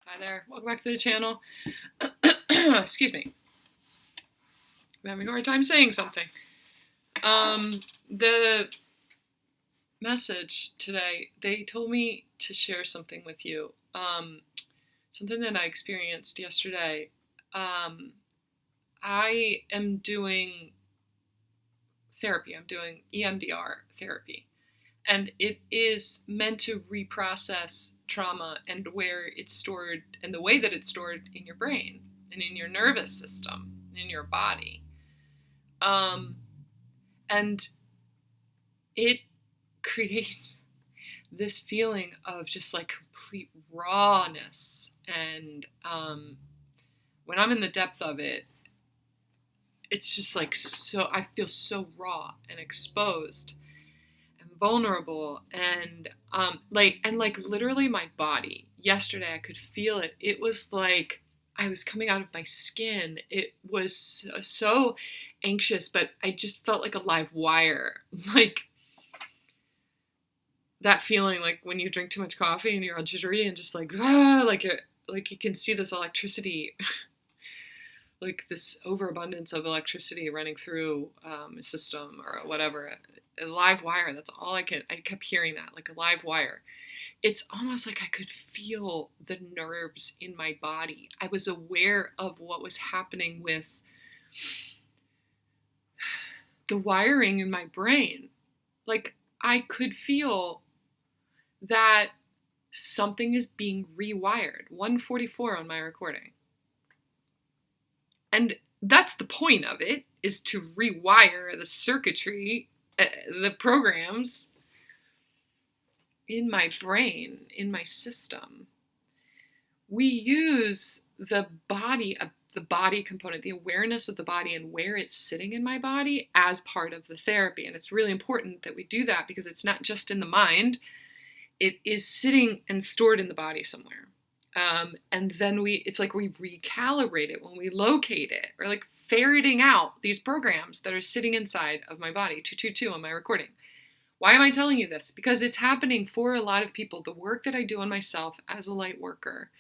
Hi there, welcome back to the channel. Excuse me. I'm having a hard time saying something. The message today, they told me to share something with you. Something that I experienced yesterday. I am doing therapy. I'm doing EMDR therapy. And it is meant to reprocess trauma and where it's stored and the way that it's stored in your brain and in your nervous system, in your body. And it creates this feeling of just like complete rawness. And when I'm in the depth of it, it's just like I feel so raw and exposed and vulnerable and literally my body. Yesterday I could feel it. It was like I was coming out of my skin. It was so anxious, but I just felt like a live wire. Like that feeling like when you drink too much coffee and you're all jittery and just like you can see this electricity like this overabundance of electricity running through a system or whatever. A live wire, that's all I kept hearing that, like a live wire. It's almost like I could feel the nerves in my body. I was aware of what was happening with the wiring in my brain. Like I could feel that something is being rewired. 144 on my recording. And that's the point of it, is to rewire the circuitry, the programs in my brain, in my system. We use the body component, the awareness of the body and where it's sitting in my body as part of the therapy. And it's really important that we do that because it's not just in the mind. It is sitting and stored in the body somewhere. And then it's like we recalibrate it when we locate it, or like ferreting out these programs that are sitting inside of my body. 222 on my recording. Why am I telling you this? Because it's happening for a lot of people. The work that I do on myself as a light worker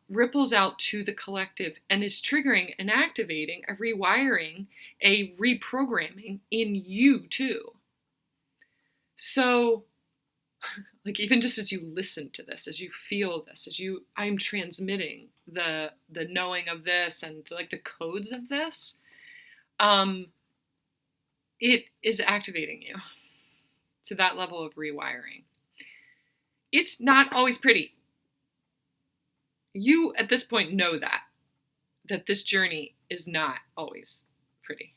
ripples out to the collective and is triggering and activating a rewiring, a reprogramming in you too. So like even just as you listen to this, as you feel this, I'm transmitting the knowing of this and like the codes of this, it is activating you to that level of rewiring. It's not always pretty. You at this point know that this journey is not always pretty.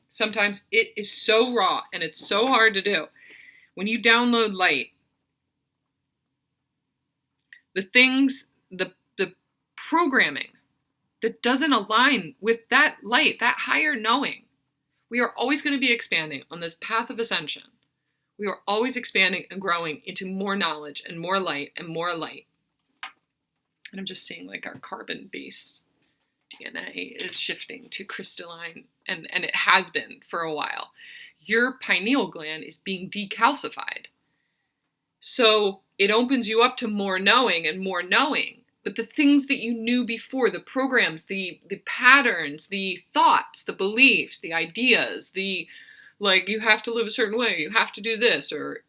Sometimes it is so raw and it's so hard to do. When you download light, the things, the programming that doesn't align with that light, that higher knowing, we are always going to be expanding on this path of ascension. We are always expanding and growing into more knowledge and more light and more light. And I'm just seeing like our carbon-based DNA is shifting to crystalline, and it has been for a while. Your pineal gland is being decalcified. So it opens you up to more knowing and more knowing. But the things that you knew before, the programs, the patterns, the thoughts, the beliefs, the ideas, like you have to live a certain way, you have to do this, or,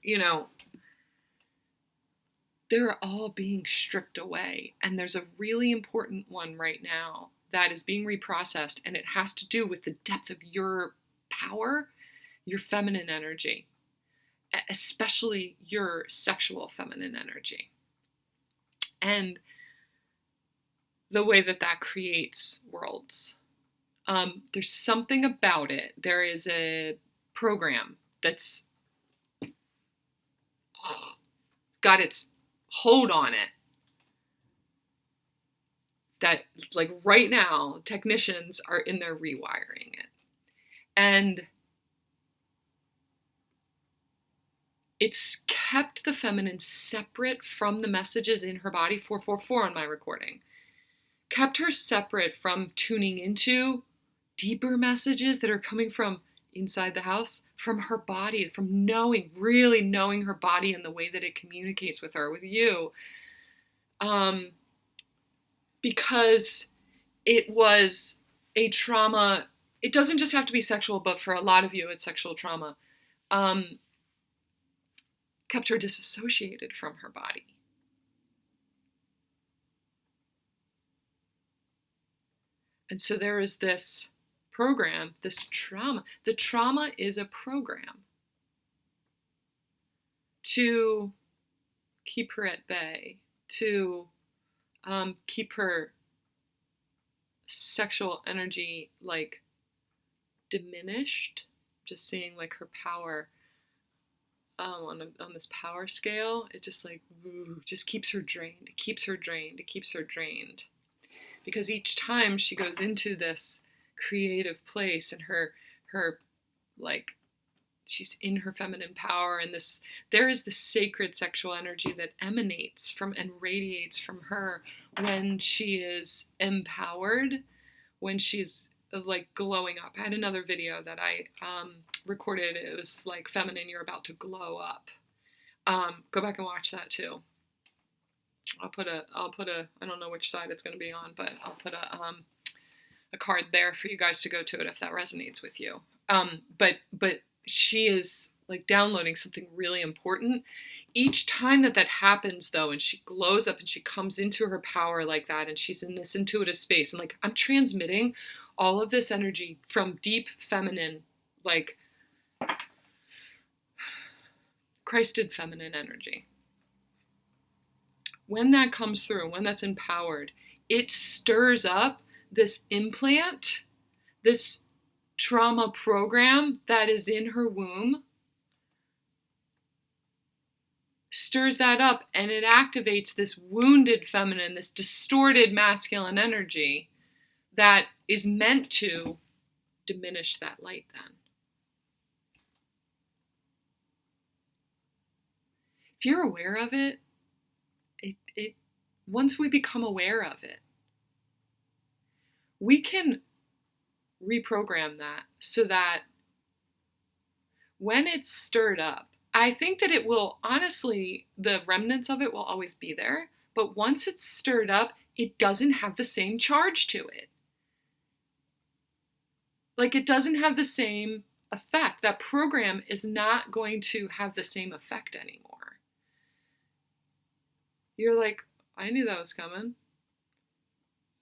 they're all being stripped away. And there's a really important one right now that is being reprocessed, and it has to do with the depth of your power, your feminine energy, especially your sexual feminine energy. And the way that creates worlds. There's something about it. There is a program that's got its hold on it that, like right now, technicians are in there rewiring it. And it's kept the feminine separate from the messages in her body, 444 on my recording. Kept her separate from tuning into deeper messages that are coming from inside the house, from her body, from really knowing her body and the way that it communicates with her, with you. because it was a trauma. It doesn't just have to be sexual, but for a lot of you, it's sexual trauma. Kept her disassociated from her body. And so there is this program, this trauma. The trauma is a program to keep her at bay, to keep her sexual energy like diminished, just seeing like her power on this power scale. It just like just keeps her drained. It keeps her drained. It keeps her drained. Because each time she goes into this creative place and her like she's in her feminine power, and there is this sacred sexual energy that emanates from and radiates from her when she is empowered, when she's like glowing up. I had another video that I recorded. It was like, feminine, you're about to glow up. Go back and watch that too. I'll put a I don't know which side it's going to be on, but I'll put a card there for you guys to go to it if that resonates with you. But she is like downloading something really important. Each time that happens though, and she glows up and she comes into her power like that, and she's in this intuitive space, and like I'm transmitting all of this energy from deep feminine, like Christed feminine energy. When that comes through, when that's empowered, it stirs up this implant, this trauma program that is in her womb, stirs that up, and it activates this wounded feminine, this distorted masculine energy that is meant to diminish that light then. If you're aware of it, once we become aware of it, we can reprogram that so that when it's stirred up, I think that it will, honestly, the remnants of it will always be there, but once it's stirred up, it doesn't have the same charge to it. Like, it doesn't have the same effect. That program is not going to have the same effect anymore. You're like, I knew that was coming.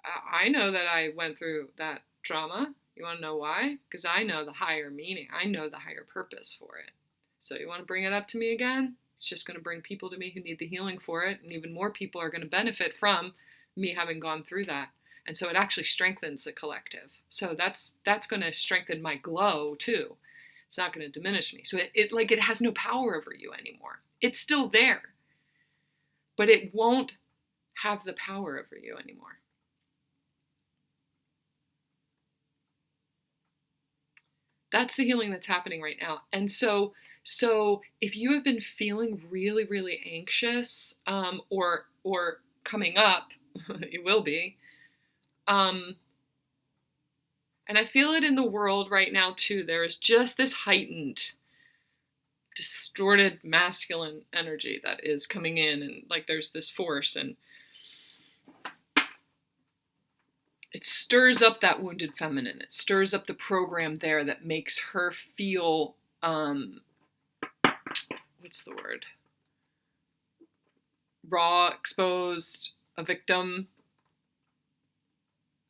I know that I went through that trauma. You want to know why? Because I know the higher meaning. I know the higher purpose for it. So you want to bring it up to me again? It's just going to bring people to me who need the healing for it. And even more people are going to benefit from me having gone through that. And so it actually strengthens the collective. So that's going to strengthen my glow too. It's not going to diminish me. So it has no power over you anymore. It's still there, but it won't have the power over you anymore. That's the healing that's happening right now. And so if you have been feeling really, really anxious, or coming up, you will be, and I feel it in the world right now too. There is just this heightened, distorted masculine energy that is coming in, and like there's this force, and it stirs up that wounded feminine. It stirs up the program there that makes her feel, what's the word? Raw, exposed, a victim.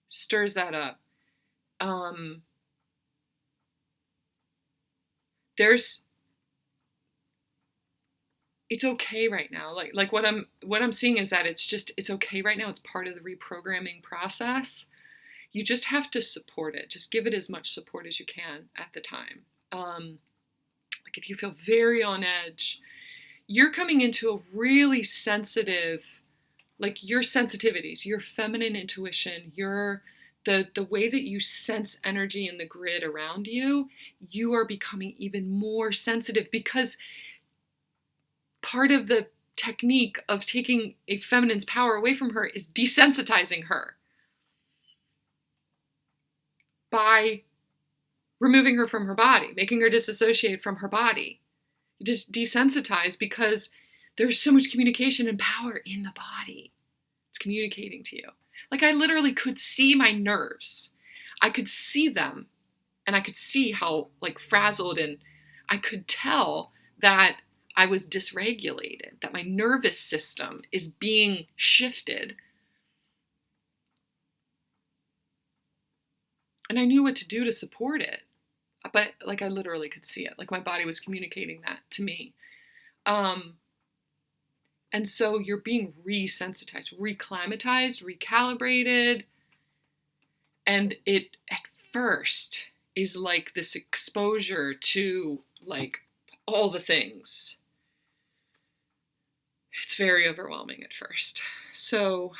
Stirs that up. It's okay right now. Like what I'm seeing is that it's okay right now. It's part of the reprogramming process. You just have to support it. Just give it as much support as you can at the time. Like if you feel very on edge, you're coming into a really sensitive, like your sensitivities, your feminine intuition, the way that you sense energy in the grid around you, you are becoming even more sensitive, because part of the technique of taking a feminine's power away from her is desensitizing her by removing her from her body, making her disassociate from her body. You just desensitize because there's so much communication and power in the body. It's communicating to you. Like I literally could see my nerves. I could see them, and I could see how like frazzled, and I could tell that I was dysregulated, that my nervous system is being shifted. And I knew what to do to support it. But like I literally could see it. Like my body was communicating that to me. And so you're being resensitized, reclimatized, recalibrated. And it at first is like this exposure to like all the things. It's very overwhelming at first. So,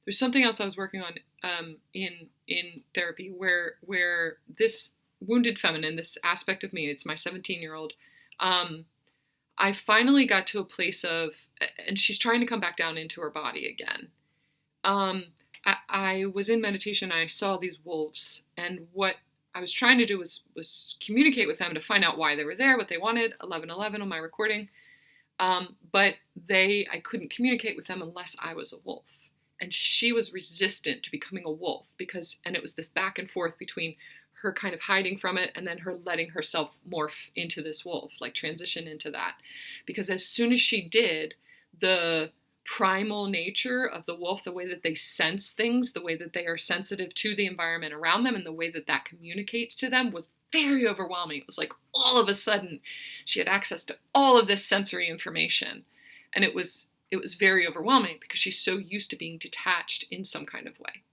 there's something else I was working on in therapy where this wounded feminine, this aspect of me, it's my 17-year-old, I finally got to a place of, and she's trying to come back down into her body again. I was in meditation and I saw these wolves, and what I was trying to do was communicate with them to find out why they were there, what they wanted, 1111 on my recording. But I couldn't communicate with them unless I was a wolf. And she was resistant to becoming a wolf and it was this back and forth between her kind of hiding from it and then her letting herself morph into this wolf, like transition into that. Because as soon as she did, the primal nature of the wolf, the way that they sense things, the way that they are sensitive to the environment around them, and the way that that communicates to them was very overwhelming. It was like all of a sudden she had access to all of this sensory information. And it was very overwhelming because she's so used to being detached in some kind of way.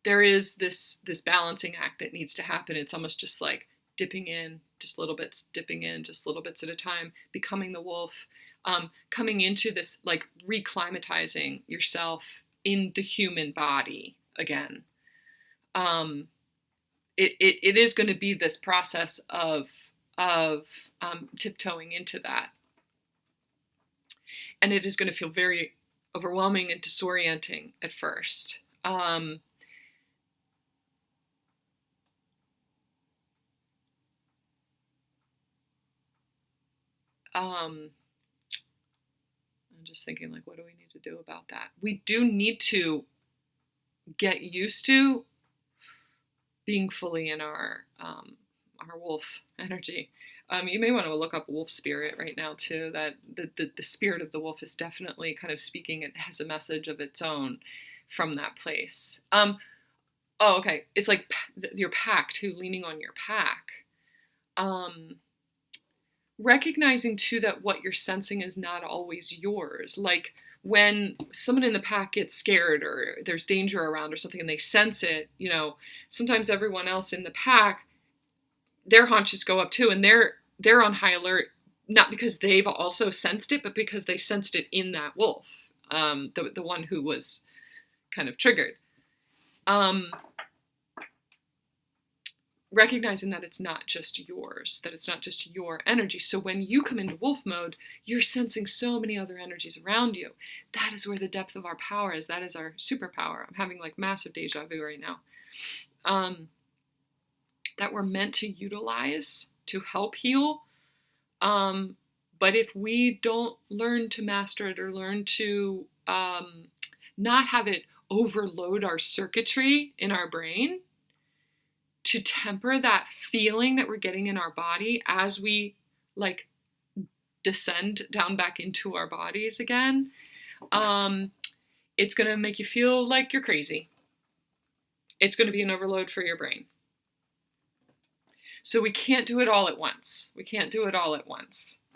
There is this balancing act that needs to happen. It's almost just like dipping in, just little bits, dipping in, just little bits at a time, becoming the wolf, coming into this, like reclimatizing yourself in the human body again. It is going to be this process of tiptoeing into that. And it is going to feel very overwhelming and disorienting at first. I'm just thinking, like, what do we need to do about that? We do need to get used to being fully in our wolf energy. You may want to look up wolf spirit right now too. That the spirit of the wolf is definitely kind of speaking. It has a message of its own from that place. Oh, okay. It's like your pack too, leaning on your pack. Recognizing too that what you're sensing is not always yours. Like when someone in the pack gets scared or there's danger around or something and they sense it, sometimes everyone else in the pack, their haunches go up too, and they're on high alert, not because they've also sensed it, but because they sensed it in that wolf, the one who was kind of triggered. Recognizing that it's not just yours, that it's not just your energy. So when you come into wolf mode, you're sensing so many other energies around you. That is where the depth of our power is. That is our superpower. I'm having like massive deja vu right now. That we're meant to utilize to help heal. But if we don't learn to master it or learn to not have it overload our circuitry in our brain, to temper that feeling that we're getting in our body as we like descend down back into our bodies again, it's going to make you feel like you're crazy. It's going to be an overload for your brain. So we can't do it all at once.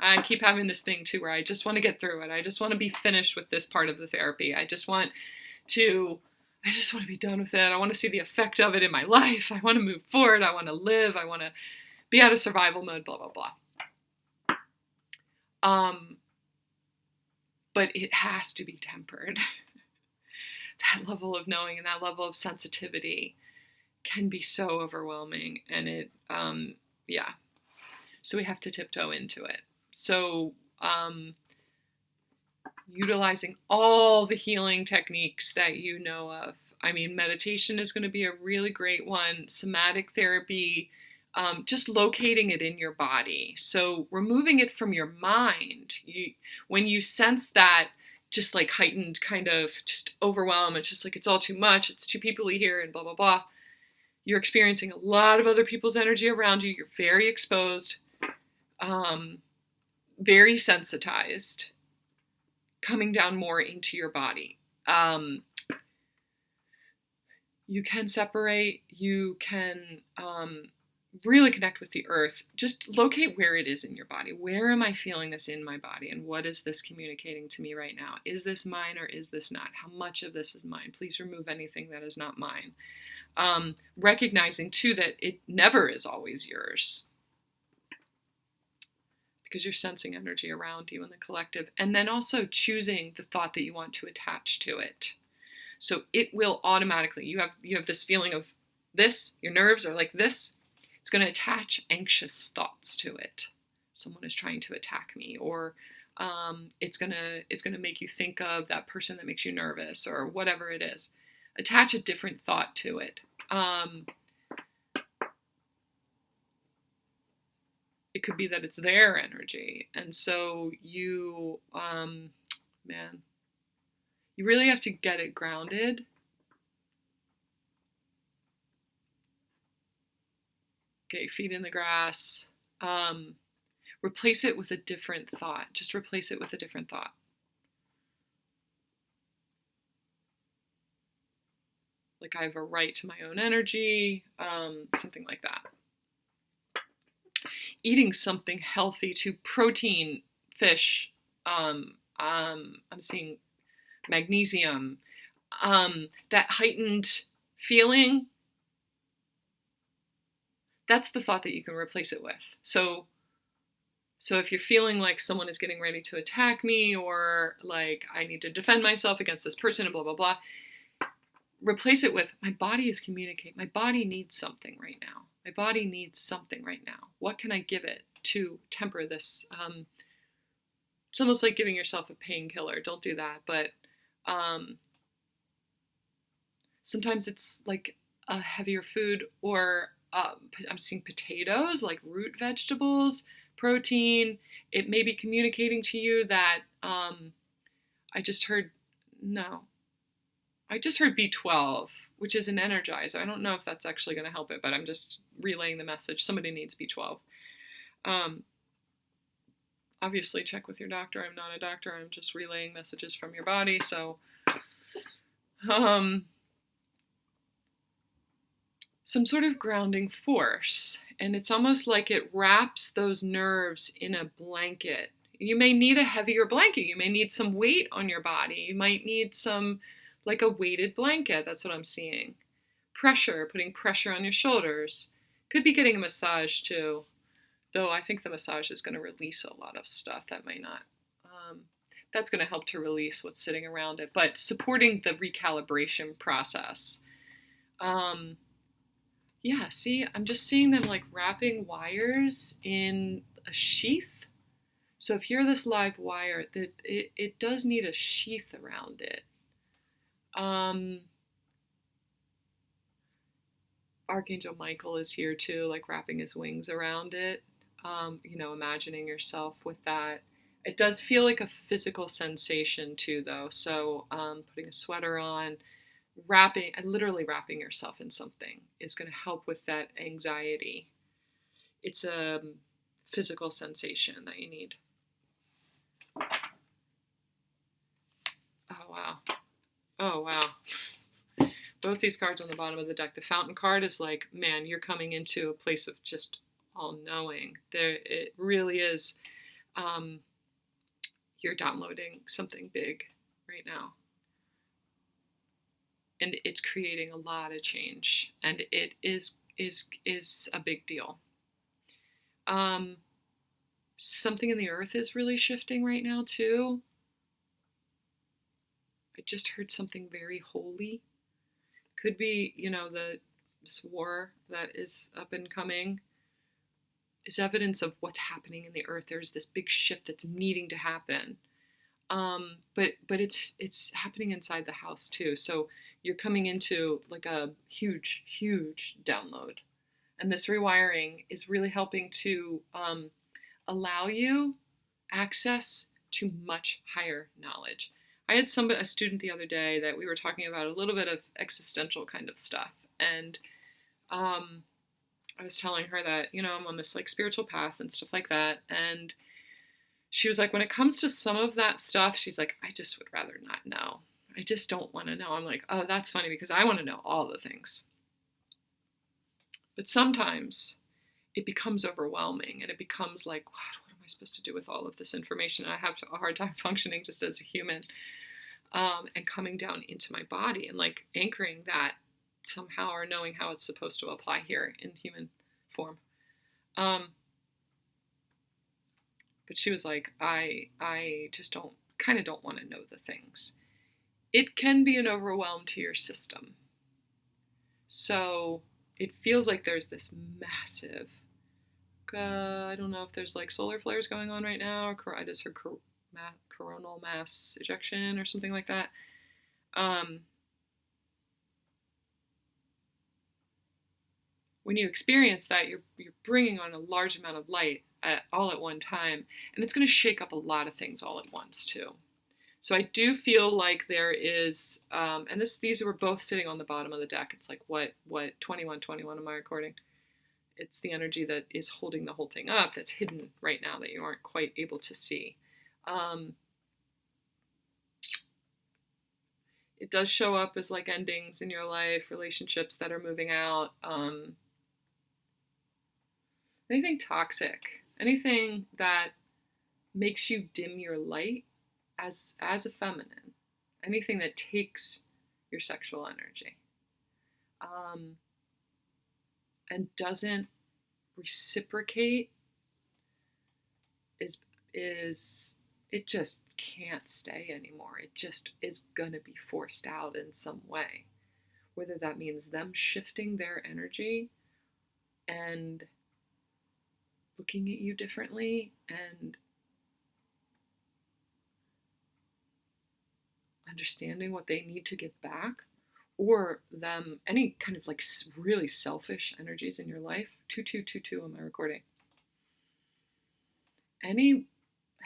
I keep having this thing too where I just want to get through it. I just want to be finished with this part of the therapy. I just want to be done with it. I want to see the effect of it in my life. I want to move forward. I want to live. I want to be out of survival mode, blah, blah, blah. But it has to be tempered. That level of knowing and that level of sensitivity can be so overwhelming. And so we have to tiptoe into it. So, utilizing all the healing techniques that you know of. I mean, meditation is going to be a really great one. Somatic therapy, just locating it in your body. So removing it from your mind. When you sense that just like heightened kind of just overwhelm, it's just like it's all too much, it's too peoply here and blah, blah, blah. You're experiencing a lot of other people's energy around you. You're very exposed, very sensitized, coming down more into your body. You can separate, you can really connect with the earth. Just locate where it is in your body. Where am I feeling this in my body? And what is this communicating to me right now? Is this mine or is this not? How much of this is mine? Please remove anything that is not mine. Recognizing too that it never is always yours, because you're sensing energy around you in the collective. And then also choosing the thought that you want to attach to it. So it will automatically, you have this feeling of this, your nerves are like this. It's going to attach anxious thoughts to it. Someone is trying to attack me, or it's going to make you think of that person that makes you nervous, or whatever it is. Attach a different thought to it. It could be that it's their energy. And so you, you really have to get it grounded. Get your feet in the grass. Replace it with a different thought. Just replace it with a different thought. Like, I have a right to my own energy, something like that. Eating something healthy too, protein, fish, I'm seeing magnesium, that heightened feeling, that's the thought that you can replace it with. So if you're feeling like someone is getting ready to attack me, or like I need to defend myself against this person and blah, blah, blah, replace it with, my body is communicating. My body needs something right now. My body needs something right now. What can I give it to temper this? It's almost like giving yourself a painkiller. Don't do that. But sometimes it's like a heavier food, or I'm seeing potatoes, like root vegetables, protein. It may be communicating to you that I just heard B12, which is an energizer. I don't know if that's actually going to help it, but I'm just relaying the message. Somebody needs B12. Obviously, check with your doctor. I'm not a doctor. I'm just relaying messages from your body. So, some sort of grounding force. And it's almost like it wraps those nerves in a blanket. You may need a heavier blanket. You may need some weight on your body. You might need some, like a weighted blanket. That's what I'm seeing. Pressure, putting pressure on your shoulders. Could be getting a massage too. Though I think the massage is going to release a lot of stuff. That might not. That's going to help to release what's sitting around it. But supporting the recalibration process. Yeah, see, I'm just seeing them like wrapping wires in a sheath. So if you're this live wire, it does need a sheath around it. Archangel Michael is here too, like wrapping his wings around it. Imagining yourself with that. It does feel like a physical sensation too, though. So putting a sweater on, literally wrapping yourself in something is going to help with that anxiety. It's a physical sensation that you need. Oh, wow. Both these cards on the bottom of the deck. The Fountain card is like, man, you're coming into a place of just all-knowing. It really is, you're downloading something big right now. And it's creating a lot of change. And it is a big deal. Something in the earth is really shifting right now too. I just heard something very holy. Could be, this war that is up and coming is evidence of what's happening in the earth. There's this big shift that's needing to happen. But it's happening inside the house too. So you're coming into like a huge, huge download. And this rewiring is really helping to allow you access to much higher knowledge. I had a student the other day that we were talking about a little bit of existential kind of stuff. And I was telling her that, I'm on this like spiritual path and stuff like that. And she was like, when it comes to some of that stuff, she's like, I just would rather not know. I just don't want to know. I'm like, oh, that's funny because I want to know all the things. But sometimes it becomes overwhelming and it becomes like, what am I supposed to do with all of this information? And I have a hard time functioning just as a human, and coming down into my body and like anchoring that somehow, or knowing how it's supposed to apply here in human form. But she was like, I just don't want to know the things. It can be an overwhelm to your system. So it feels like there's this massive, I don't know if there's like solar flares going on right now, or I just heard coronal mass ejection or something like that. When you experience that, you're bringing on a large amount of light all at one time, and it's going to shake up a lot of things all at once too. So I do feel like there is, and these were both sitting on the bottom of the deck. It's like what 2121 am I recording? It's the energy that is holding the whole thing up that's hidden right now that you aren't quite able to see. It does show up as like endings in your life, relationships that are moving out, anything toxic, anything that makes you dim your light as a feminine, anything that takes your sexual energy, and doesn't reciprocate is it just can't stay anymore. It just is going to be forced out in some way, whether that means them shifting their energy and looking at you differently and understanding what they need to give back, or them, any kind of like really selfish energies in your life. 2222 am I recording? Any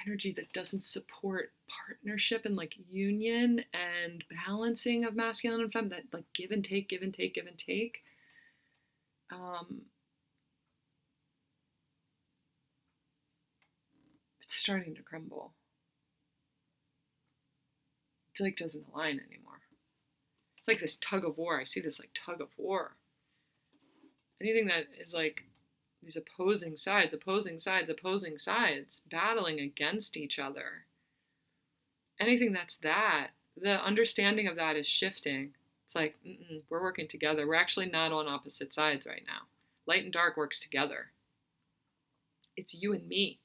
energy that doesn't support partnership and like union and balancing of masculine and feminine, that like give and take, it's starting to crumble. It like doesn't align anymore. It's like this tug of war. I see this like tug of war. Anything that is like these opposing sides, battling against each other. Anything that's the understanding of that is shifting. It's like, we're working together. We're actually not on opposite sides right now. Light and dark works together. It's you and me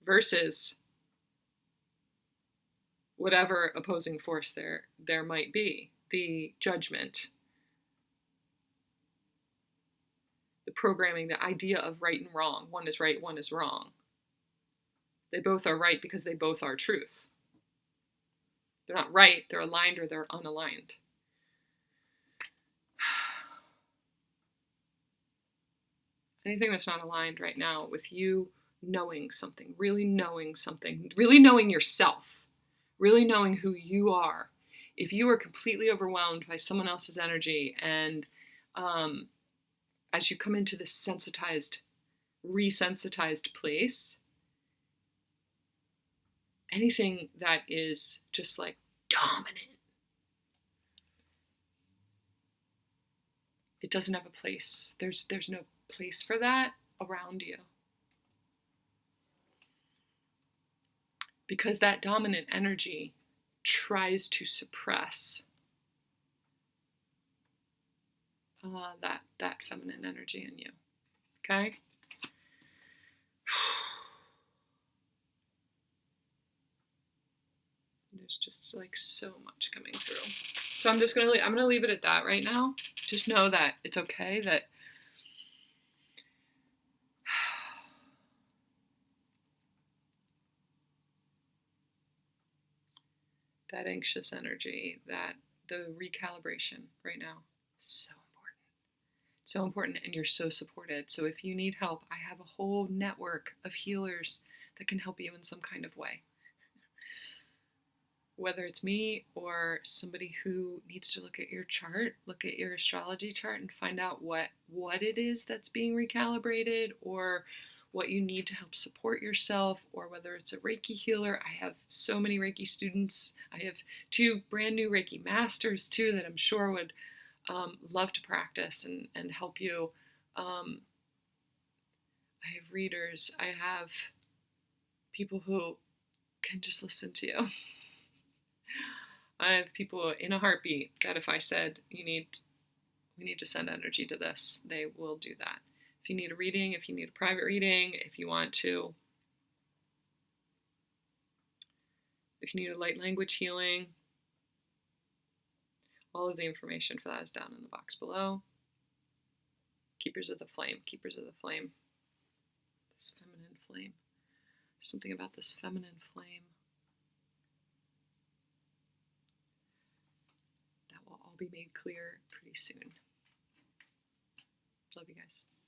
versus whatever opposing force there might be. The judgment, the programming, the idea of right and wrong. One is right, one is wrong. They both are right because they both are truth. They're not right, they're aligned or they're unaligned. Anything that's not aligned right now with you knowing something, really knowing yourself, really knowing who you are. If you are completely overwhelmed by someone else's energy, and as you come into this resensitized place, anything that is just like dominant, it doesn't have a place. There's no place for that around you. Because that dominant energy tries to suppress that feminine energy in you. Okay? There's just like so much coming through. So I'm gonna leave it at that right now. Just know that it's okay, that that anxious energy, that the recalibration right now is so important. So important, and you're so supported. So if you need help, I have a whole network of healers that can help you in some kind of way. Whether it's me or somebody who needs to look at your chart, look at your astrology chart and find out what it is that's being recalibrated, or what you need to help support yourself, or whether it's a Reiki healer. I have so many Reiki students. I have 2 brand new Reiki masters too that I'm sure would love to practice and help you. I have readers. I have people who can just listen to you. I have people in a heartbeat that if I said we need to send energy to this, they will do that. If you need a reading, if you need a private reading, if you need a light language healing, all of the information for that is down in the box below. Keepers of the flame, keepers of the flame. This feminine flame. There's something about this feminine flame that will all be made clear pretty soon. Love you guys.